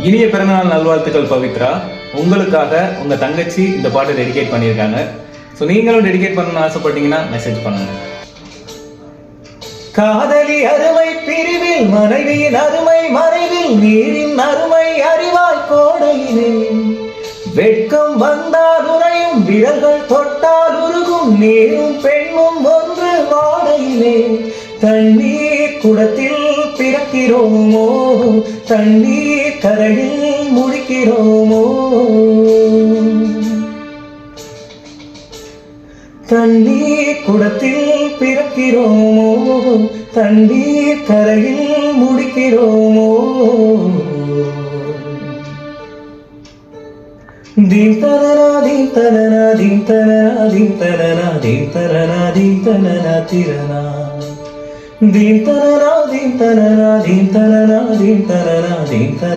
இனிய பிறந்தநாள் நல்வாழ்த்துக்கள் பவித்ரா. உங்களுக்காக உங்க தங்கச்சி இந்த பாட்டை டெடிகேட் பண்ணியிருக்காங்க. ஸோ நீங்களும் டெடிகேட் பண்ணணும்னு ஆசைப்பட்டீங்கன்னா மெசேஜ் பண்ணுங்க. காதலி அருமை பிரிவில் மனைவியின் அருமை மறைவில் நீரின் அருமை அறிவாய் கோடையிலே வெட்கம் வந்தால் உறையும் விரல்கள் தொட்டால் உருகும் நீரும் பெண்ணும் ஒன்று வாடையிலே தண்ணீர் குடத்தில் பிறக்கிறோமோ தண்ணீர் கரையில் முடிக்கிறோமோ தண்ணீர் குடத்தில் பிறக்கிறோமோ தண்ணீர் கரையில் முடிக்கிறோமோ தீம் தனனா தீம் தனனா தீம் தனனா தீம் தனனா தீம் தனனா தீம் தனனா திரனா தீம் தனனா தீம் தனனா தீம் தனனா தீம் தனனா தீம்